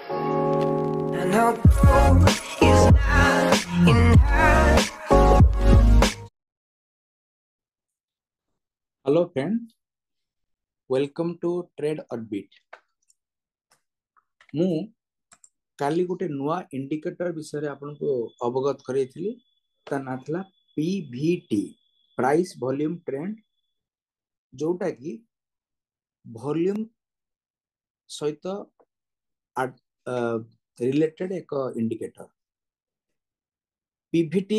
And her growth is not in her. Hello friend, welcome to Trade Orbit. ମୁଁ କାଲି ଗୋଟେ ନୂଆ indicator ବିଷୟରେ ଆପଣଙ୍କୁ ଅବଗତ କରେଇଥିଲି। ତା ନାଁ ଥିଲା PVT, ପ୍ରାଇସ୍ ଭଲ୍ୟୁମ୍ ଟ୍ରେଣ୍ଡ, ଯୋଉଟା କି ଭଲ୍ୟୁମ୍ ସହିତ ରିଲେଟେଡ୍ ଏକ ଇଣ୍ଡିକେଟର। PVT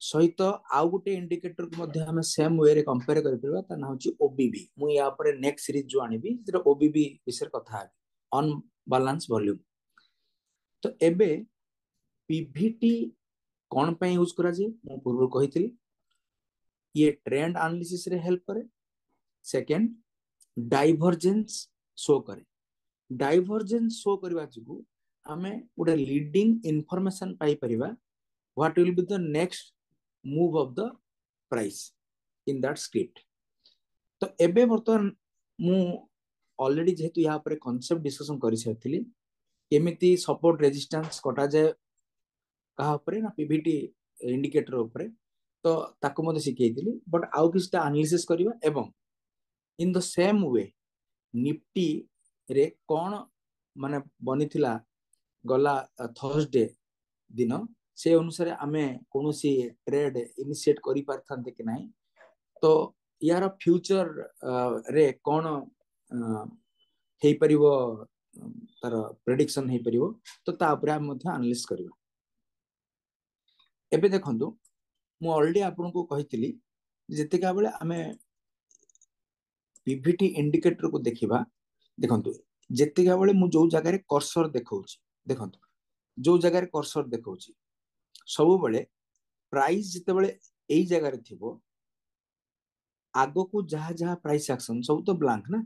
ସହିତ ଆଉ ଗୋଟେ ଇଣ୍ଡିକେଟର କୁ ମଧ୍ୟ ଆମେ ସେମ୍ ୱେ ରେ କମ୍ପେୟାର କରିପାରିବା। ତା ନାଁ ହେଉଛି OBV। ମୁଁ ୟା ଉପରେ ନେକ୍ସଟ ସିରିଜ ଯୋଉ ଆଣିବି ସେଥିରେ OBV ବିଷୟରେ କଥା ହେବି, ଅନ୍ ବାଲାନ୍ସ ଭଲ୍ୟୁମ୍। ତ ଏବେ PVT कौन पे यूज करा जाए मैं पूर्व कही ये ट्रेंड एनालिसिस रे हेल्प करे। सेकंड डाइवर्जेंस शो करे। डाइवर्जेंस शो करबा जुगु हमें गोटे लीडिंग इंफॉर्मेशन पाई परिबा what will be the next move of the price in that script. तो एबे बर्तमान मु ऑलरेडी जेहेतु या पर कांसेप्ट डिस्कशन करि सारथिली केमिति सपोर्ट रेजिस्टेंस कटा जाए कहा उपरे ना पीवीटी इंडिकेटर उपरे, तो ताको मते शिखेइतिली। बट आउ किछटा एनालिसिस करबा एवं इन द सेम वे निफ्टी रे कोन माने बनिथिला गला थर्सडे दिन से अनुसार आमे कोनोसी ट्रेड इनिशिएट करि पारथांते कि नाही। तो यार फ्यूचर रे कोन हेई परिबो तार प्रेडिक्शन हेई परिबो, तो ता उपरे हम मध्ये एनालिसिस करबा। एबे देखंतु मु ऑलरेडी आपन को कहितली जेतेका बेले आमे पीवीटी इंडिकेटर को देखिबा। देखंतु जेतेका बेले मु जो जगह रे कर्सर देखौची, देखंतु जो जगह रे कर्सर देखौची सब बेले प्राइस जते बेले एई जगह रे थिबो आगो को जहा जहा प्राइस एक्शन सब तो ब्लैंक ना,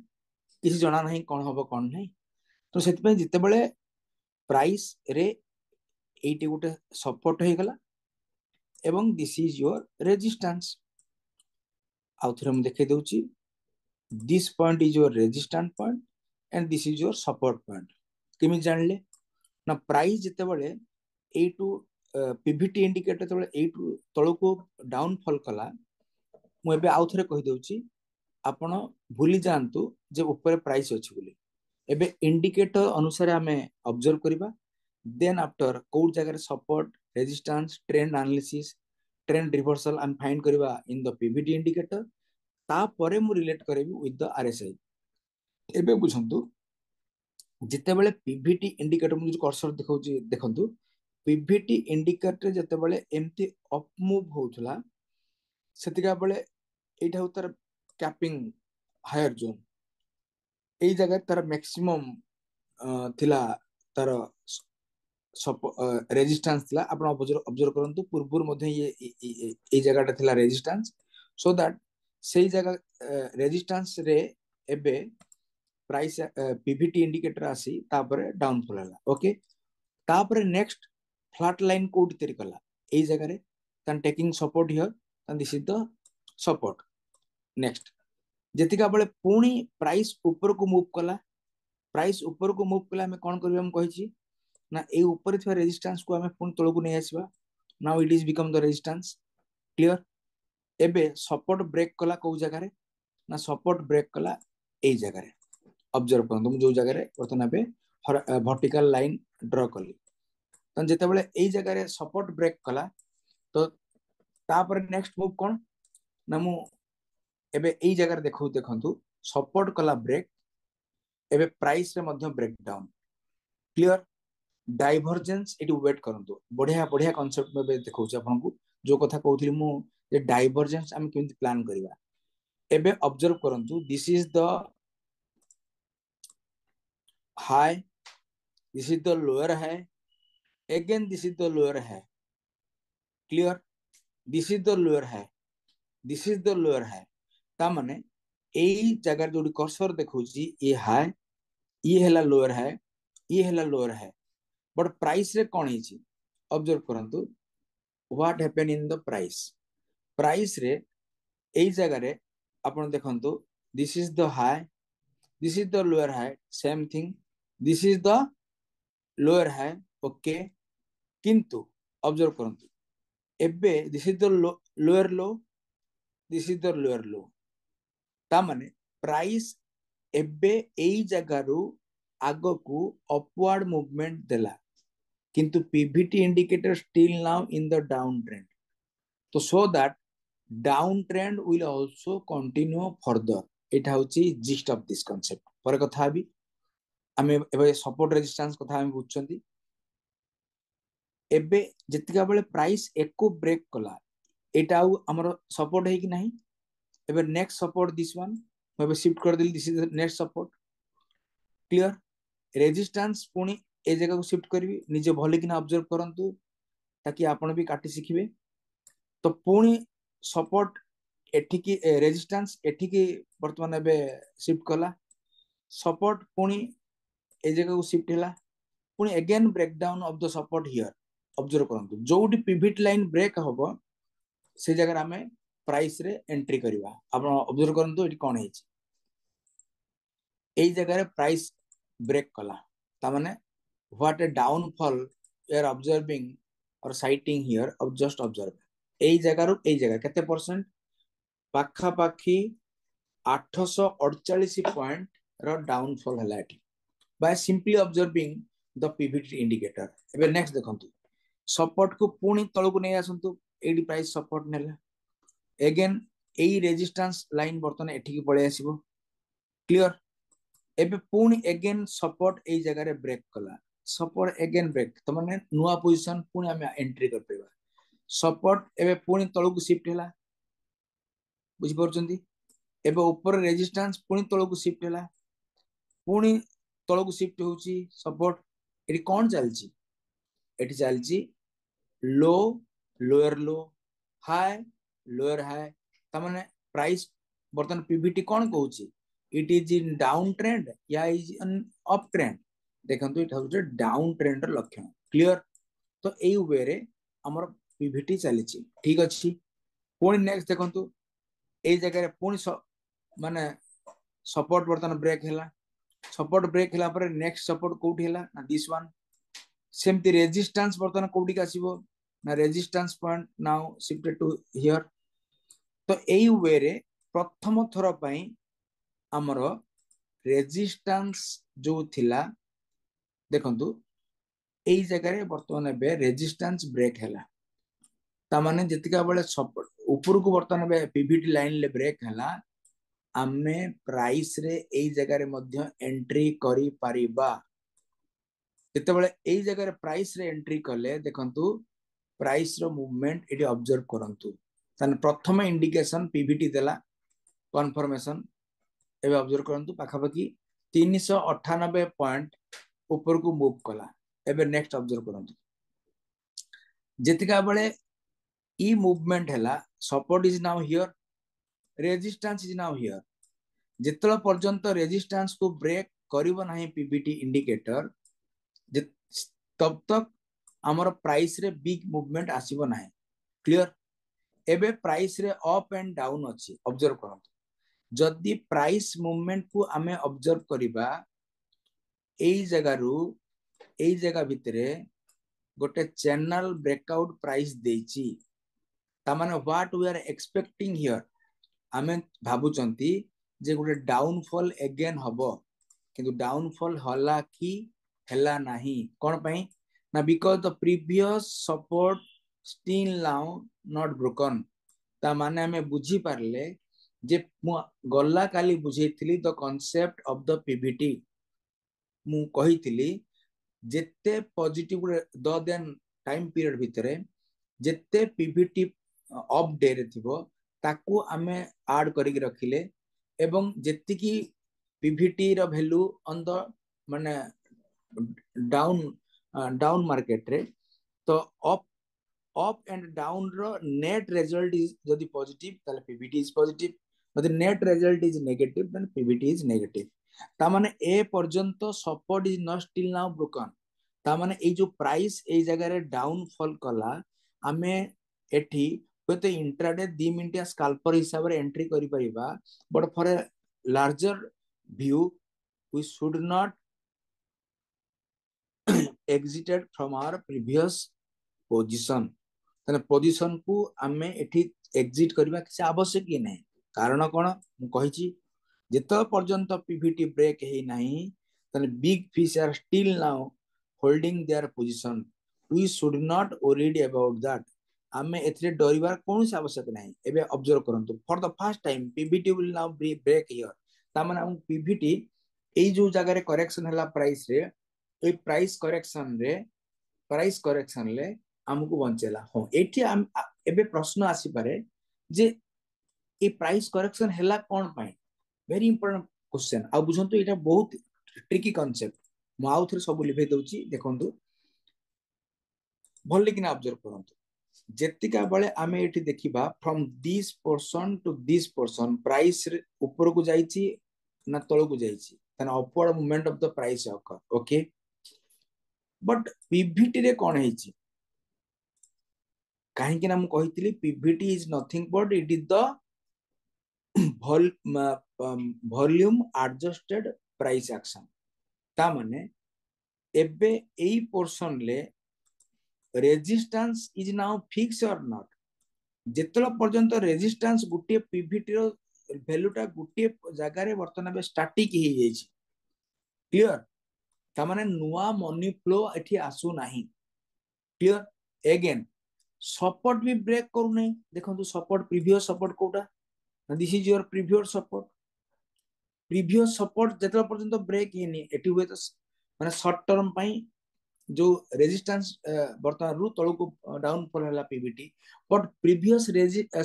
किसी जणा नहीं कोन हबो कोन नहीं। तो सेति पे जते बेले प्राइस रे एइटी गोटे सपोर्ट हे गला एवं दिस इज योर रेजिस्टेंस। आउ थरे हम देखे दउची this point is your resistance point and this is your support point. केमि जानले ना प्राइस जते बेले ए टू पीवीटी इंडिकेटर तले ए टू तळको डाउन फॉल कला। मु एबे आउ थरे कहि दउची आपण भूली जानतु जे ऊपर प्राइस अछि बोली। एबे इंडिकेटर अनुसार हमें ऑब्जर्व करिबा, देन आफ्टर कोड जगह support resistance trend analysis trend reversal and find करिबा इन द पीवीटी इंडिकेटर। ता परे मु रिलेट करेबी विथ द आरएसआई। एबे बुझंतु जिते बेले पीवीटी इंडिकेटर मु जो कर्सर देखौची देखंतु पीवीटी इंडिकेटर जते बेले एम्ति अप मूव होउथला सेतिका बेले एटा उतर कैपिंग हायर जोन एई जगह तार मैक्सिमम थिला तार रेजिस्टेंस थिला। आपण ऑब्जर्व करंतु पूर्वपुर मध्ये ये जगहटा थिला रेजिस्टेंस, सो दैट सेई जगह रेजिस्टेंस रे एबे प्राइस पीवीटी इंडिकेटर आसी तापरे डाउन फॉल हला। ओके, तापरे नेक्स्ट फ्लैट लाइन कोड तरी कला एई जगह रे तन taking support here and this is the support. Next जेतिका बेले पुणी प्राइस ऊपर को मूव कला, प्राइस ऊपर को मूव कला हमें कोन करबे हम कहिची ना ए ऊपर थिवा रेजिस्टेंस को हमें पुणी तळको नै आसीबा। Now it is become the resistance. Clear. एबे सपोर्ट ब्रेक कला को जगह रे ना सपोर्ट ब्रेक कला ए जगह रे। ऑब्जर्व करंतु मु जो जगह रे वर्तन एबे वर्टिकल लाइन ड्रा कली। त जेते बेले ए जगह रे सपोर्ट ब्रेक कला तो तापर नेक्स्ट मूव कोन ना मु एबे एई जगह देखौ देखंतु सपोर्ट कला ब्रेक एबे प्राइस रे मध्य break down. Clear. Divergence it wait करंतु बढ़िया बढ़िया कांसेप्ट में देखौ छी आपन को जो कथा कहउथली मु जे डाइवर्जेंस हम केमि प्लान करिवा। एबे ऑब्जर्व करंतु this is the high, this is the lower high, again this is the lower high. Clear. This is the lower high, this is the lower high. ता माने एई जगह जोडी कर्सर देखौची ए हाई, ये हैला lower high, ये हैला lower high. But price रे कोन हिची ऑब्जर्व करंतु what happen in the price. Price रे एई जगह रे आपण देखंतु this is the high, this is the lower high, same thing this is the lower है ओके किंतु ऑब्जर्व करंतु एबे this is the lower low this is the lower लो ता माने प्राइस एबे एई जगारू आगो को अपवर्ड मूवमेंट देला किंतु PVT indicator still now in the down trend तो so that down trend will also continue further एटा होची जिस्ट ऑफ दिस कांसेप्ट पर कथा भी आमे एबे सपोर्ट रेजिस्टेंस कथा हम बुझछंती एबे जतिका बेले प्राइस एको ब्रेक कला एटा हमर सपोर्ट है कि नहीं एबे नेक्स्ट सपोर्ट दिस वन एबे शिफ्ट कर दिल this is next support clear resistance पुनी ए जगह को शिफ्ट करबी निजे भले कि ना ऑब्जर्व करंतु ताकि आपण भी काटी सिखिबे तो पुनी सपोर्ट एठी की रेजिस्टेंस एठी की वर्तमान एबे शिफ्ट कला सपोर्ट पुनी ए जगह को शिफ्ट हैला पुनी again break down of the support here observe करंतु जोडी पिवट लाइन ब्रेक हबो से जगह हमें प्राइस रे एंट्री करबा आपण ऑब्जर्व करंतु एठी कोन हेछि एई जगह रे प्राइस ब्रेक कला ता माने what a downfall you are observing or sighting here of just observe एई जगह रो एई जगह केते परसेंट पाखा पाखी 848 पॉइंट रो डाउनफॉल हला एठी by simply observing the Pvt indicator एबे नेक्स्ट देखंतु सपोर्ट को पुणी तळ को नै आसंतु एडी प्राइस सपोर्ट नेला अगेन एई रेजिस्टेंस लाइन बर्तन एठी की पळे आसीबो क्लियर एबे पुणी अगेन सपोर्ट एई जगह रे ब्रेक कला सपोर्ट अगेन ब्रेक त माने नुवा पोजीशन पुणी हम एंट्री कर पेबा सपोर्ट एबे पुणी तळ को शिफ्ट हैला बुझि परछंती एबे ऊपर रेजिस्टेंस पुणी तळ को शिफ्ट हैला पुणी तळ को शिफ्ट होउची सपोर्ट एटी कोन चलची एटी चलची low lower low high lower high ता माने प्राइस बर्तन पीवीटी कोन कहूची it is in down trend या इज इन अप ट्रेंड देखंतु इट होचे डाउन ट्रेंड र लक्षण क्लियर तो एई वे रे हमर पीवीटी चलीची ठीक अछि पुणी नेक्स्ट देखंतु एई जगह रे पुणी माने सपोर्ट बर्तन ब्रेक हैला सपोर्ट ब्रेक हैला पर नेक्स्ट सपोर्ट कोठी हैला ना दिस वन सेमती रेजिस्टेंस बर्तन कोठी का आसीबो ना resistance point now shifted to here तो एई वे रे प्रथम थर पई हमर रेजिस्टेंस जो थिला देखंतु एई जगह रे बर्तमान बे रेजिस्टेंस ब्रेक हैला ता माने जतिका बेले सपोर्ट ऊपर को बर्तमान बे पीवीटी लाइन ले ब्रेक हैला आमे प्राइस रे एई जगह रे मध्य एंट्री करी परिबा जते बेले एई जगह रे प्राइस रे एंट्री कले देखंतु प्राइस रो मूवमेंट एटी ऑब्जर्व करंतु तने प्रथम इंडिकेशन पीवीटी देला कंफर्मेशन एबे ऑब्जर्व करंतु पाखापाखी 398 पॉइंट ऊपर को मूव कला एबे नेक्स्ट ऑब्जर्व करंतु जतिका बेले ई मूवमेंट हैला support is now here resistance is now here जितला पर्यंत रेजिस्टेंस को ब्रेक करिवो नाही पीवीटी इंडिकेटर तब तक हमर प्राइस रे बिग मूवमेंट आसीबो नाही क्लियर एबे प्राइस रे अप एंड डाउन अछि ऑब्जर्व करंतु जदि प्राइस मूवमेंट को आमे ऑब्जर्व करिबा एई जगह भितरे गोटे चैनल ब्रेकआउट प्राइस देछि ता माने what we are expecting here आमे भाबुचंती जे गोटे डाउनफॉल अगेन हबो किंतु डाउनफॉल हला कि हला नाही कोन पई ना because the previous support still now not broken ता माने हमें बुझी पारले जे गल्ला काली बुझेइथिली the concept of the PVT मु कहिथिली जेते positive the then time period भितरे जेते पीवीटी ऑफ डे रे थिबो ताकू आमे ऐड करिक रखिले एवं जेति की पीवीटी रो वैल्यू ऑन द माने डाउन मार्केट रे तो अप एंड डाउन रो नेट रिजल्ट इज जदि पॉजिटिव ताले पीवीटी इज पॉजिटिव जदि net result is negative then PVT is negative ता माने ए पर्यंत support is not still now broken ता माने ए जो प्राइस ए जगह रे डाउन फॉल कला आमे एठी होते इंट्राडे 2 मिनिटिया स्कैल्पर हिसाब रे एंट्री करि परिबा but for a larger view we should not exited from our previous position ତାହେଲେ ପୋଜିଶନ କୁ ଆମେ ଏଠି ଏକ୍ଜିଟ୍ କରିବା କିଛି ଆବଶ୍ୟକ ହିଁ ନାହିଁ କାରଣ କଣ ମୁଁ କହିଛି ଯେତେବେଳେ ପର୍ଯ୍ୟନ୍ତ ପିଭିଟି ବ୍ରେକ୍ ହେଇନାହିଁ ତାହେଲେ big fish are still now holding their position we should not worried about that आमे एथिरे डरिबार कोनोसी आवश्यक नाही एबे ऑब्जर्व करंतु for the first time PVT will now break here ता माने हम पीवीटी एई जो जगह रे करेक्शन हला प्राइस रे ए प्राइस करेक्शन ले हमकु बंचेला हो एठी एबे प्रश्न आसी पारे जे ए प्राइस करेक्शन हला कोन पाई वेरी इंपोर्टेंट क्वेश्चन आ बुझंतु एटा बहुत ट्रिकी कांसेप्ट मु आउ थरे सब लिखै दउची देखंतु भल किना ऑब्जर्व करंतु जेतिका बेले आमे एठी देखिबा from this person to this person price ऊपर को जाईची ना तळ को जाईची तने upward movement of the price occur okay but PVT रे कोन हेची काहे कि ना मु कहितली PVT is nothing but it is the volume adjusted price action ता माने एबे एई पोर्शन ले resistance is now fix or not जेतला पर्यंत रेजिस्टेंस गुटे पीवीटी रो वैल्यूटा गुटे जगह रे वर्तमान बे स्टैटिक ही जाई छी क्लियर ता माने नुवा मनी फ्लो एठी आसु नाही क्लियर अगेन सपोर्ट भी ब्रेक करू नै देखंतु सपोर्ट प्रीवियस सपोर्ट कोटा this is your previous support जेतला पर्यंत ब्रेक हेनी एठी हुए तो माने शॉर्ट टर्म पई जो रेजिस्टेंस वर्तमान रु तळ को डाउन फॉल हला पीवीटी बट प्रीवियस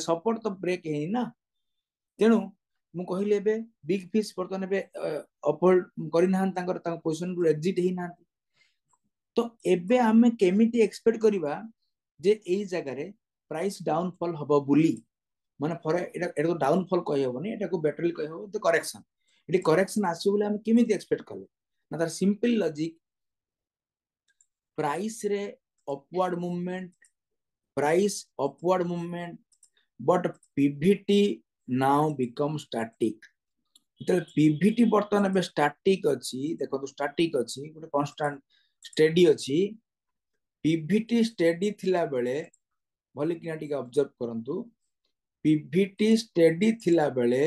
सपोर्ट तो ब्रेक हेनी ना तेनु मु कहिले बे बिग फिश वर्तमान बे अपहोल्ड करि नाहन तांकर पोजीशन रु एग्जिट हेई नाहन तो एबे हमें केमिति एक्सपेक्ट करिवा जे एई जगह रे प्राइस डाउन फॉल हबो बुली माने फॉर एटा तो डाउन फॉल कहि होबनी एटा को बेटरली कहि होबो द करेक्शन एटी करेक्शन आसी बोले हम केमिति एक्सपेक्ट करले ना तार सिंपल लॉजिक प्राइस रे upward movement but Pvt now become static तो पीवीटी वर्तमान बे स्टैटिक अछि देखो तो स्टैटिक अछि गोटे कांस्टेंट स्टेडी अछि पीवीटी स्टेडी थिला बेले भले किना टिके ऑब्जर्व करंतु पीवीटी स्टेडी थिला बेले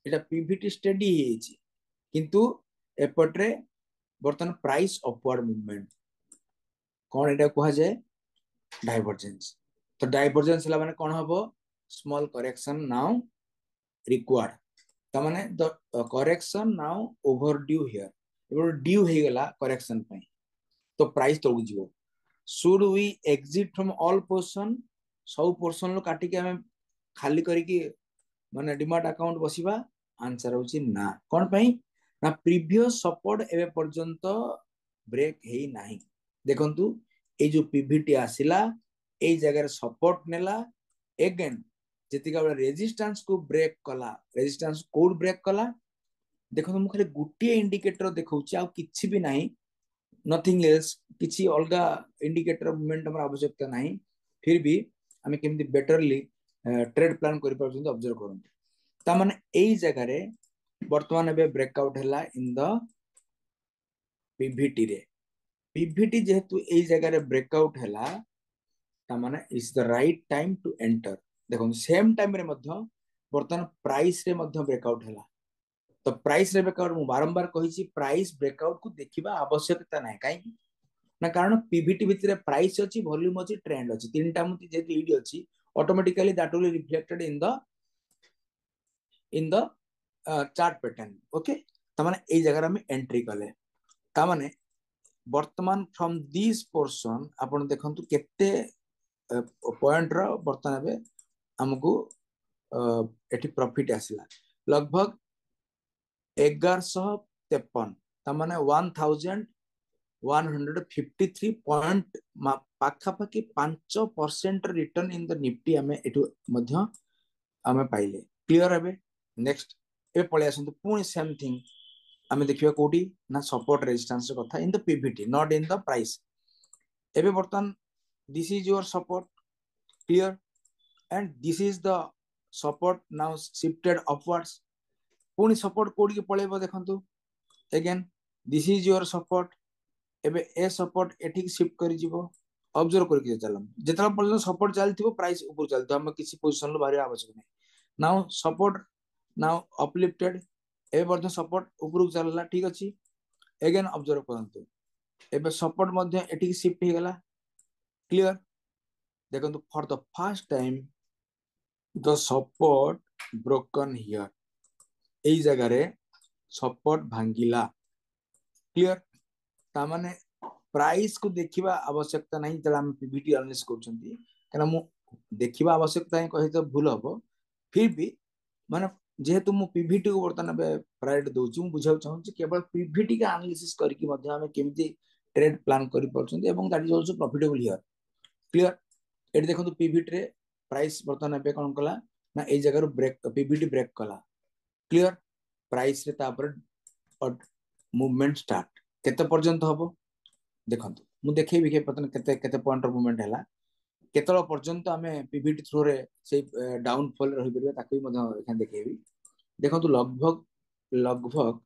एटा पीवीटी स्टेडी हेछि किंतु एपटरे वर्तमान प्राइस अपवर्ड मूवमेंट कौन एटा कहा जाए डाइवर्जेंस तो डाइवर्जेंस हला माने कोन हबो स्मॉल करेक्शन नाउ रिक्वायर्ड त माने the correction now overdue here एबो ड्यू हे गेला करेक्शन पई तो प्राइस तळु जीवो should we exit from all portion सब पोर्शन लो काटी के हमें खाली करी कि माने डिमाट अकाउंट बसिबा आंसर होची ना कोन पई ना प्रीवियस सपोर्ट एबे पर्यंत ब्रेक हेई नाही देखंतु ए जो पीवीटी आसिला ए जगह सपोर्ट नेला अगेन जेतिका बेला रेजिस्टेंस को ब्रेक कला रेजिस्टेंस कोड ब्रेक कला देखो मु खाली गुटिए इंडिकेटर देखौची आ किछि भी नाही नथिंग एल्स किछि अलगा इंडिकेटर मूवमेंट हमर आवश्यकता नाही फिर भी हमें केमति बेटरली ट्रेड प्लान करि परछन ऑब्जर्व करन ता माने एई जगह रे वर्तमान बे ब्रेकआउट हला इन द पीवीटी रे पीवीटी जेहेतु एई जगह रे ब्रेकआउट हला ता माने is the right time to enter देखो सेम टाइम रे मध्य वर्तमान प्राइस रे मध्य ब्रेकआउट हला तो प्राइस रे ब्रेकआउट मु बारंबार कहिछि प्राइस ब्रेकआउट को देखिबा आवश्यकता नाही काई ना कारण पीवीटी भितरे प्राइस अछि वॉल्यूम अछि ट्रेंड अछि तीनटा मुति जेति ईडी अछि automatically that will reflected in the chart pattern okay त माने एई जगह हम एंट्री कले त माने वर्तमान फ्रॉम दिस पोर्शन आपण देखंतु केते पॉइंट रो वर्तमान बे हमकु एठी प्रॉफिट आसिला लगभग 1153 तमाने 1153 पॉइंट पाखा पाखी 5% रिटर्न इन द निफ्टी हमें एठु मध्य हमें पाइले क्लियर हेबे नेक्स्ट ए पळे आसंतु पुनी सेम थिंग हमें देखिबा कोठी ना सपोर्ट रेजिस्टेंस कथा इन the Pvt not in the price एबे बर्तन this is your support clear and this is the support now shifted upwards पुनी सपोर्ट कोडी के पळेबो देखंतु again this is your support एबे ए सपोर्ट एठी शिफ्ट करि जिवो ऑब्जर्व करके चलम जेतला पर्यंत सपोर्ट चलथिबो प्राइस ऊपर चलथिबो हम किसी पोजीशन लो बाहर आवश्यक नहीं नाउ सपोर्ट नाउ अपलिफ्टेड ए पर्यंत सपोर्ट ऊपर चलला ठीक अछि अगेन ऑब्जर्व करंतु एबे सपोर्ट मध्ये एठी शिफ्ट हे गेला क्लियर देखंतु for the first time the support broken here एई जगह रे सपोर्ट भांगिला क्लियर ता माने प्राइस को देखिबा आवश्यकता नहीं जला हम पीवीटी एनालिसिस करछंती कना मु देखिबा आवश्यकता है कहि तो भूल हबो फिर भी माने जेहेतु मु पीवीटी को वर्तमान प्रायोरिटी दउची मु बुझाउ चाहूँ केवल पीवीटी का एनालिसिस करके मध्ये हम केमिति ट्रेड प्लान करि परछंती एवं that is also profitable here clear eighty देखंतु पीवीटी रे प्राइस वर्तमान पे कोन कला ना ए जगह ब्रेक पीवीटी ब्रेक कला क्लियर प्राइस रे तापर मूवमेंट स्टार्ट केते पर्यंत हबो देखंतु मु देखैबि के पतन केते केते पॉइंट ऑफ मूवमेंट हैला केतଳ पर्यंत आमे पीवीटी थ्रू रे से डाउन फॉल रहि परबे ताकि मध एखान देखैबि देखंतु लगभग लगभग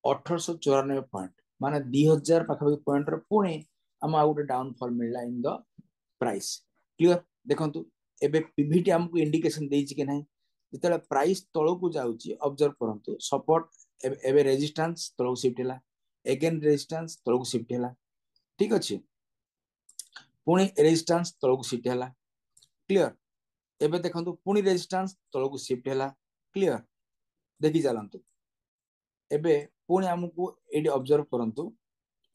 1894 पॉइंट माने 2000 पाखा पॉइंट रे पुणी हम आ गुटे डाउन फॉल मिलला इन द प्राइस क्लियर देखंतु एबे पीवीटी हमको इंडिकेशन देछि कि नहीं जेतले प्राइस तळो को जाउची ऑब्जर्व करंतु सपोर्ट एबे रेजिस्टेंस तळो शिफ्ट हैला अगेन रेजिस्टेंस तळो शिफ्ट हैला ठीक अछि पुणी रेजिस्टेंस तळो शिफ्ट हैला क्लियर एबे देखंतु पुणी रेजिस्टेंस तळो शिफ्ट हैला क्लियर देखि चलंतु एबे पुणी हमको एडी ऑब्जर्व करंतु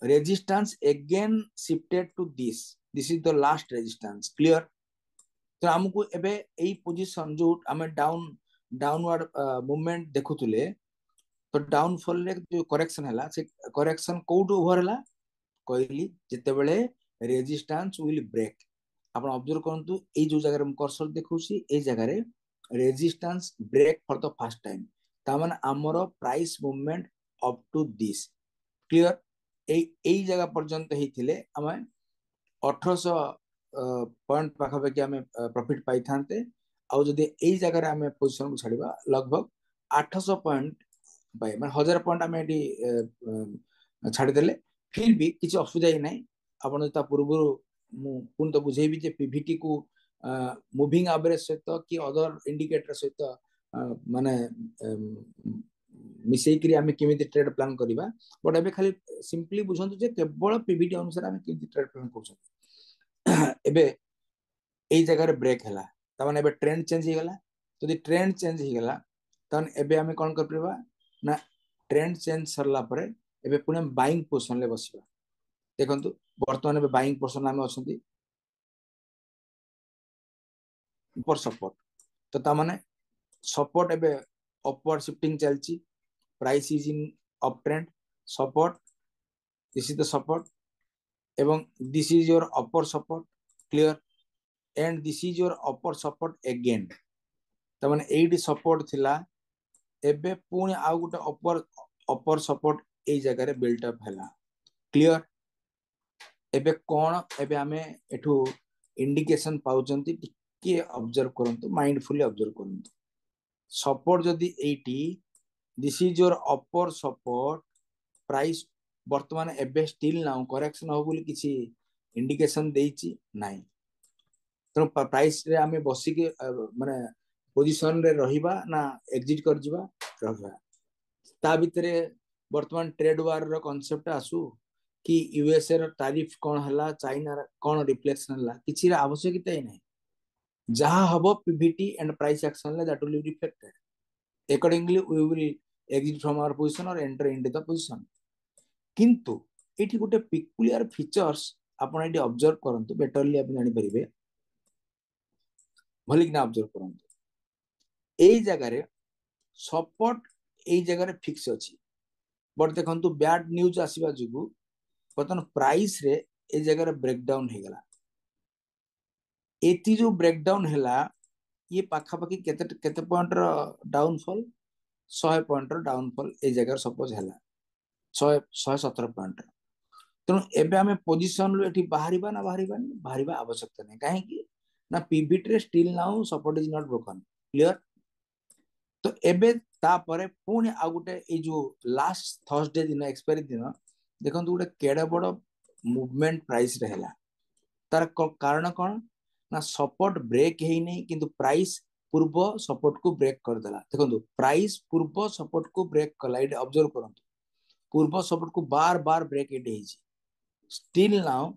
resistance again shifted to this is the last resistance clear तो हमको एबे एई पोजीशन जो हमें डाउनवर्ड मूवमेंट देखुतले तो डाउनफॉल रे जो करेक्शन हैला से करेक्शन कोउटो ओवर हैला कहली जेते बेले रेजिस्टेंस विल ब्रेक आपण ऑब्जर्व करंतु ए जो जगह हम कर्सर देखौसी ए जगह रे resistance break for the first time ता माने हमरो price movement up to this clear ए जगह पर्यंत हेथिले हमें 1800 पॉइंट पाखापाखि आम प्रॉफिट पाई थांते आउ जदि एई जगह आम पोजिशन को छाड़िबा लगभग 800 पॉइंट पाए माने 1000 पॉइंट आम एटी छाड़ीदेले फिर भी किसी असुविधा ही नहीं आपण ता पूर्व पुन तो बुझेबी जे पीवीटी को मूविंग एवरेज सहित कि अदर इंडिकेटर सहित माने मिसई करी आमे केमिति ट्रेड प्लान करिबा बट एबे खाली सिंपली बुझंतु जे केवल पीवीटी अनुसार आमे केमिति ट्रेड प्लान करछन एबे एई जगह रे ब्रेक हैला त माने एबे ट्रेंड चेंज हो गला जदि ट्रेंड चेंज हो गला तन एबे आमे कोन कर परबा ना ट्रेंड चेंज सरला परे एबे पुणे बाइंग पोजीशन ले बसिबा देखंतु वर्तमान एबे बाइंग पोजीशन आमे अछंती ऊपर सपोर्ट तो ता माने सपोर्ट एबे अपवर्ड शिफ्टिंग चलची price is in up trend support this is the support एवं this is your upper support clear and this is your upper support again त माने एडी सपोर्ट थिला एबे पुणी आ गुटे अपर सपोर्ट ए जगह रे बिल्ट अप हैला क्लियर एबे कोन एबे हमें एठू इंडिकेशन पाउचंती टिके ऑब्जर्व करंतु माइंडफुली ऑब्जर्व करंतु सपोर्ट जदि 80 this is your upper support price वर्तमान एबे स्टिल नाउ करेक्शन हो बोली किछि इंडिकेशन देइछि नाही तो प्राइस रे हमें बसी के माने पोजीशन रे रहिबा ना एग्जिट कर जिबा रहिबा ता भितरे वर्तमान ट्रेड वार रो कांसेप्ट आसु कि यूएसए रो टैरिफ कोन हला चाइना कोन रिफ्लेक्शन हला किछि रे आवश्यकता ही नहीं जहां हबो पीवीटी एंड प्राइस एक्शन ले that will be reflected accordingly we will exit from our position और एंटर इनटू द पोजीशन किंतु एठी गुटे पिकुलियर फीचर्स आपण एठी ऑब्जर्व करंतु बेटरली आपण जानि परिबे भली कि ऑब्जर्व करंतु एई जगह रे सपोर्ट एई जगह रे फिक्स अछि बट देखंतु बैड न्यूज आसीबा जुगु बतन प्राइस रे ए जगह रे ब्रेकडाउन हे गला एती जो ब्रेकडाउन हैला ये पाखापाखि केते केते पॉइंट रो डाउनफॉल 100 पॉइंट रो डाउनफॉल ए जगह सपोज हैला 117 पॉइंट तेणु एबे आमे पोजीशन लो एठी बाहरिबा ना बाहरिबा आवश्यकता नहीं काहे कि ना पीवीटी रे still now support is not broken clear तो एबे ता परे पुणी आ गुटे ए जो लास्ट थर्सडे दिन एक्सपायरी दिन देखो गोटे केड़े बड़ मूवमेंट प्राइस रे हैला तार कारण कौन ना सपोर्ट ब्रेक है नहीं किंतु प्राइस पूर्व सपोर्ट को ब्रेक कर देला देखो प्राइस पूर्व सपोर्ट को ब्रेक कला ये ऑब्जर्व करंतु पूर्व सपोर्ट को बार बार ब्रेक इट है स्टिल नाउ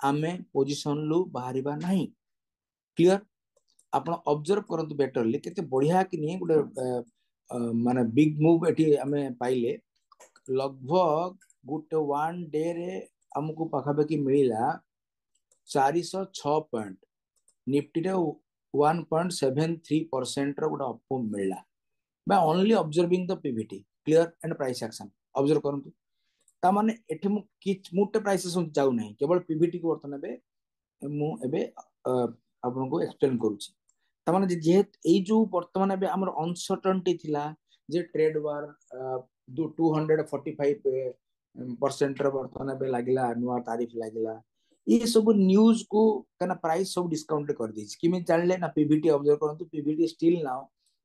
आमे पोजीशन लु बाहरिबा नहीं क्लियर आपण ऑब्जर्व करंतु बेटरली केते बढ़िया कि नहीं गोटे माने बिग मूव एठी आमे पाइले लगभग गोटे वन डे रे हमको पाखापाखि मिला 406 पॉइंट निफ्टी रे 1.73% रो गोटे अपमूव मिला by only observing the PVT clear and price action observe करंतु ता माने एठी मु किच मुटे प्राइसेस जाउ नहीं केवल पीवीटी को वर्तन बे मु एबे आपन को एक्सप्लेन करूची ता माने जे एई जो वर्तमान एबे हमर अनसर्टेनिटी थिला जे ट्रेड वार 245% रो वर्तमान एबे लागिला नुवा तारीफ लागिला ये सब न्यूज को कना प्राइस सब डिस्काउंट कर दी किमी जानले ना पीवीटी ऑब्जर्व करंतु पीवीटी स्टिल नाउ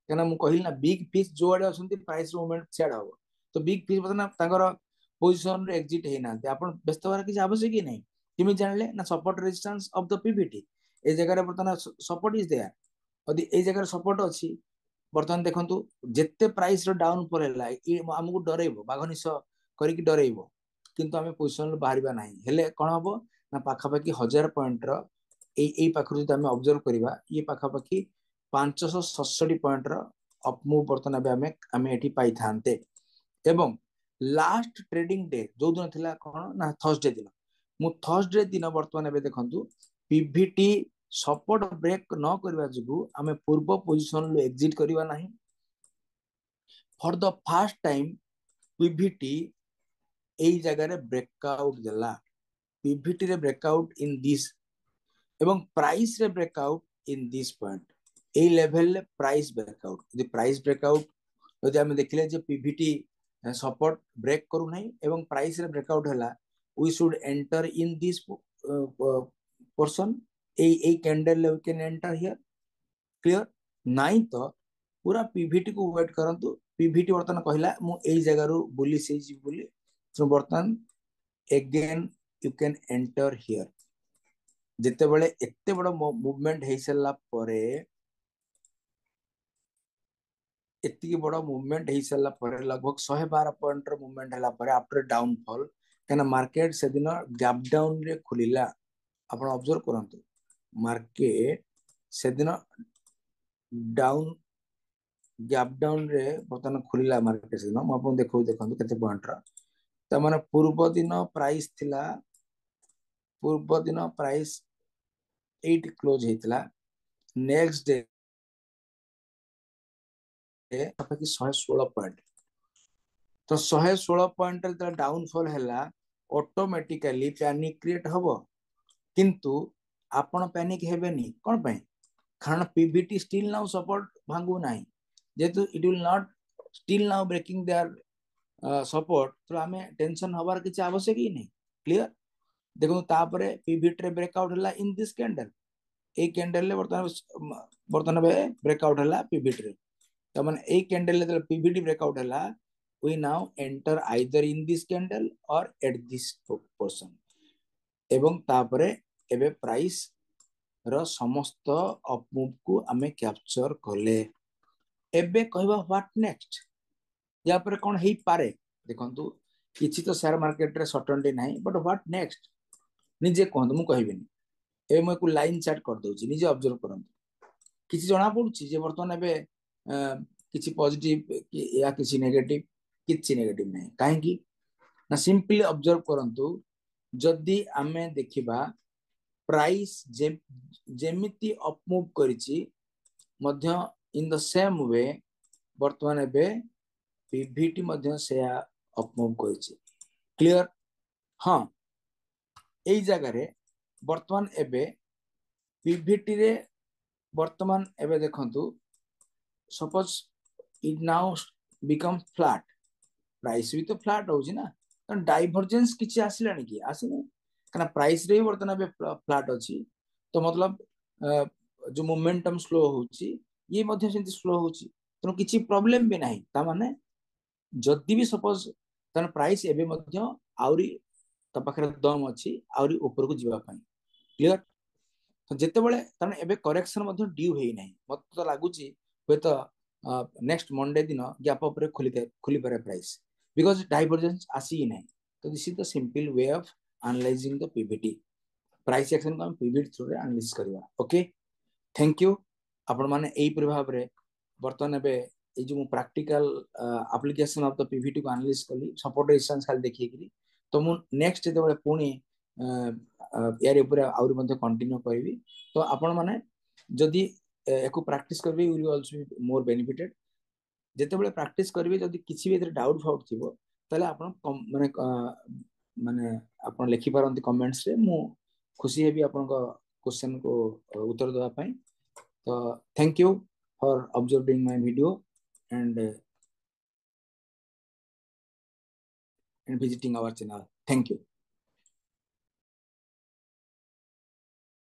कना मु कहिल ना बिग फिश जो आडे असंती प्राइस मूवमेंट छेड हो तो बिग फिश बतना तांगर पोजीशन रे एग्जिट हे ना आपण व्यस्त होर किछ आवश्यक ही नहीं किमी जानले ना support resistance of the PVT ए जगह रे बतना सपोर्ट इज देयर यदि ए जगह सपोर्ट अछि बर्तमान देखंतु जेते प्राइस रो डाउन पर हैला हमकु डरेइबो बाघनिस करिक डरेइबो किंतु आमे पोजीशन बाहरिबा नाही हेले कोन हबो ना पाखापाखि 1000 पॉइंट रो एई पाखरु जदि आमे ऑब्जर्व करिबा ये पाखापाखि 567 पॉइंट रो अपमूव बर्तमान आमे आमे एठी पाई थानते एवं लास्ट ट्रेडिंग डे जो दिन थिला कोन ना थर्सडे दिन मु थर्सडे दिन बर्तमान एबे देखंतु पीवीटी सपोर्ट ब्रेक न करबा जुगु आमे पूर्व पोजीशन लो एग्जिट करबा नाही for the first time PVT एई जगह रे ब्रेकआउट देला पीवीटी रे ब्रेकआउट इन दिस एवं प्राइस रे ब्रेकआउट इन दिस पॉइंट ए लेवल रे प्राइस ब्रेकआउट यदि प्राइस ब्रेकआउट यदि हम देखले जे पीवीटी सपोर्ट ब्रेक करू नहीं एवं प्राइस रे ब्रेकआउट हला we should enter in this portion ए candle we can enter here clear नहीं तो पूरा पीवीटी को वेट करंतु पीवीटी वर्तमान कहला मु एई जगह रो बुलिश हे जी बुली तो वर्तमान again you can enter here जेते बेले एते बड़ मूवमेंट हे सला परे एति बड़ मूवमेंट हे सला परे लगभग 112 पॉइंट रो मूवमेंट हला परे आफ्टर डाउनफॉल कना मार्केट से दिन गैप डाउन रे खुलिला आपण ऑब्जर्व करंतु मार्केट से दिन डाउन गैप डाउन रे बर्तमान खुलिला मार्केट से दिन म आपण देखंतु केते पॉइंट रा त माने पूर्व दिन प्राइस थिला पूर्व दिन प्राइस 8 क्लोज हेतला नेक्स्ट डे पाखि 116 पॉइंट तो 116 पॉइंट रे डाउनफॉल हैला ऑटोमेटिकली पैनिक क्रिएट हबो किंतु आपण पैनिक हेबेनी कोन पय कारण पीवीटी स्टिल नाउ सपोर्ट भांगु नाही जेतु it will not still now breaking their support तो हमें टेंशन हबार किछ आवश्यक ही नहीं क्लियर देखो तापरे पीवीटी रे ब्रेकआउट हला in this candle a candle ले बर्तमान ब्रेकआउट हला पीवीटी रे त माने ए कैंडल ले पीवीटी ब्रेकआउट हला we now enter either in this candle or at this portion एवं तापरे एबे प्राइस रो समस्त अपमूव को हमें कैप्चर करले एबे कहबा व्हाट नेक्स्ट या पर कोन हेई पारे देखंतु किछि तो शेयर मार्केट रे सर्टेनिटी नाही बट व्हाट नेक्स्ट निजे कहंतु मु कहबिनी ए म को लाइन चार्ट कर दोची निजे ऑब्जर्व करंतु किछि जणा पडुची जे वर्तमान एबे किछि पॉजिटिव या किछि नेगेटिव किछि नेगेटिव नाही काहे की ना सिंपली ऑब्जर्व करंतु जदी आमे देखिबा प्राइस जेमिति अप मूव करिछि मध्य इन द सेम वे वर्तमान एबे पीवीटी मध्य से अप मूव करिछि क्लियर हां एई जगह रे वर्तमान एबे पीवीटी रे वर्तमान एबे देखंतु suppose it now become flat price भी तो फ्लैट होउछि ना कारण डाइवर्जेंस किछि आसिलानी कि आसिने कारण प्राइस रे वर्तमान एबे फ्लैट अछि तो मतलब जो मोमेंटम स्लो होउछि ये मध्य सेंति स्लो होउछि तो किछि प्रॉब्लम भी नाही ता माने जदी भी सपोज तन प्राइस एबे मध्य आउरी ता पाखरे दम अछि आउरी ऊपर को जीवा पाई क्लियर तो जेतेबेले ताने एबे करेक्शन मध्ये ड्यू हेई नाही मत तो लागुची होय तो नेक्स्ट मंडे दिन गैप ऊपर खुली पारे प्राइस बिकॉज डाइवर्जेंस आसी ही नाही तो this is the simple way of analysing the Pvt price action को हम पीवीटी थ्रू रे एनालाइज करबा ओके थैंक यू आपण माने एई प्रभाव रे बर्तन एबे ए जो practical application of the Pvt को एनालाइज कली सपोर्ट रेजिस्टेंस खाली देखि तो मु नेक्स्ट जेते पुणी यार ऊपर आउरी मध्ये कंटिन्यू करबी तो आपण माने जदी एको प्रैक्टिस करबे you will also be more benefited जेते बेले प्रैक्टिस करबे जदी किछि भी डाउट फाउट थिबो तले आपण माने माने आपण लिखि पारंती कमेंट्स रे मु खुशी हेबी आपण को क्वेश्चन को उत्तर देबा पई तो thank you for observing my video and visiting our channel. Thank you.